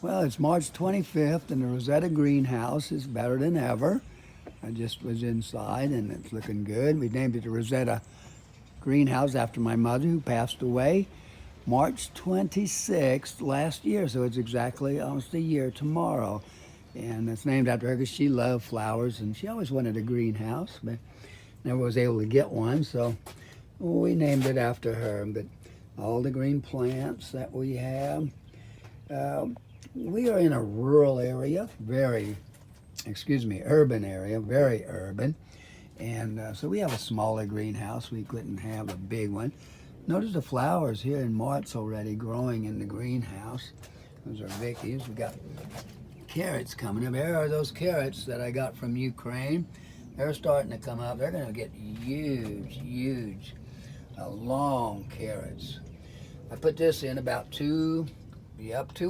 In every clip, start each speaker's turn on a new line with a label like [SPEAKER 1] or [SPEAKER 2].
[SPEAKER 1] Well, it's March 25th, and the Rosetta greenhouse is better than ever. I just was inside, and it's looking good. We named it the Rosetta greenhouse after my mother, who passed away March 26th last year, so it's exactly almost a year tomorrow. And it's named after her because she loved flowers, and she always wanted a greenhouse, but never was able to get one, so we named it after her. But all the green plants that we have, we are in a rural area, urban area, very urban. And so we have a smaller greenhouse. We couldn't have a big one. Notice the flowers here in March already growing in the greenhouse. Those are Vicky's. We got carrots coming up. Here are those carrots that I got from Ukraine. They're starting to come up. They're going to get huge, long carrots. I put this in about 2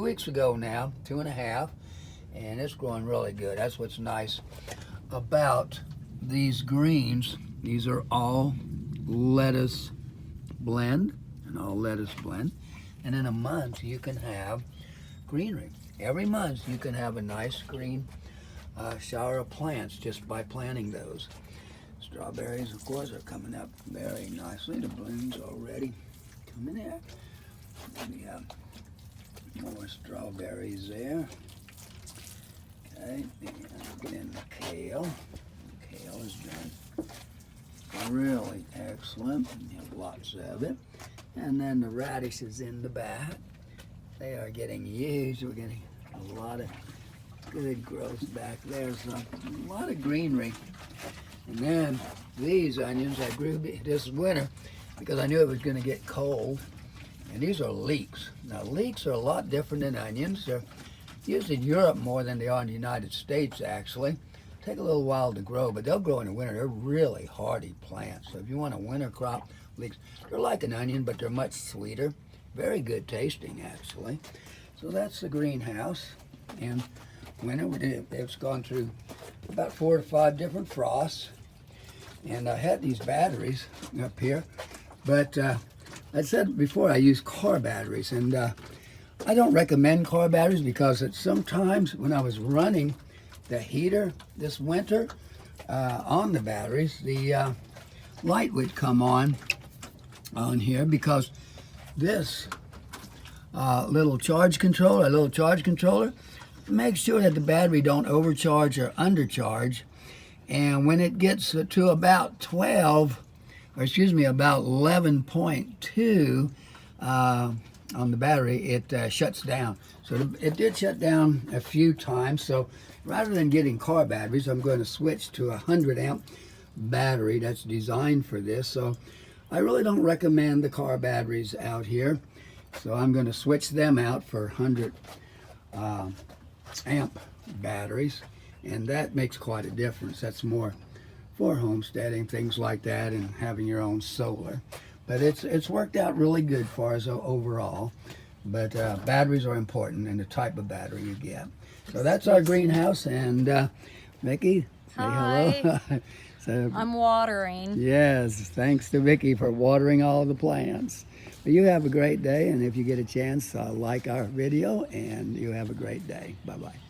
[SPEAKER 1] weeks ago now, 2.5, and it's growing really good. That's what's nice about these greens. These are all lettuce blend, and in a month you can have greenery. Every month you can have a nice green shower of plants just by planting those. Strawberries, of course, are coming up very nicely. The blooms already coming in. We have more strawberries there. Okay, and then the kale. The kale is doing really excellent. We have lots of it. And then the radishes in the back. They are getting huge. We're getting a lot of good growth back there. So a lot of greenery. And then these onions I grew this winter because I knew it was going to get cold. And these are leeks. Now, leeks are a lot different than onions. They're used in Europe more than they are in the United States, actually. Take a little while to grow, but they'll grow in the winter. They're really hardy plants. So if you want a winter crop, leeks, they're like an onion, but they're much sweeter. Very good tasting, actually. So that's the greenhouse. And winter, it's gone through about 4 to 5 different frosts. And I had these batteries up here, but I said before I use car batteries, and I don't recommend car batteries because sometimes when I was running the heater this winter on the batteries, the light would come on here because this little charge controller makes sure that the battery don't overcharge or undercharge. And when it gets to about 11.2 on the battery, it shuts down. So it did shut down a few times. So rather than getting car batteries, I'm going to switch to a 100 amp battery that's designed for this. So I really don't recommend the car batteries out here. So I'm going to switch them out for 100 amp batteries. And that makes quite a difference. That's more for homesteading, things like that, and having your own solar. But it's worked out really good for us overall. But batteries are important, and the type of battery you get. So that's our greenhouse, and Vicky, say hello. So,
[SPEAKER 2] I'm watering.
[SPEAKER 1] Yes, thanks to Vicky for watering all the plants. But you have a great day, and if you get a chance, like our video, and you have a great day. Bye-bye.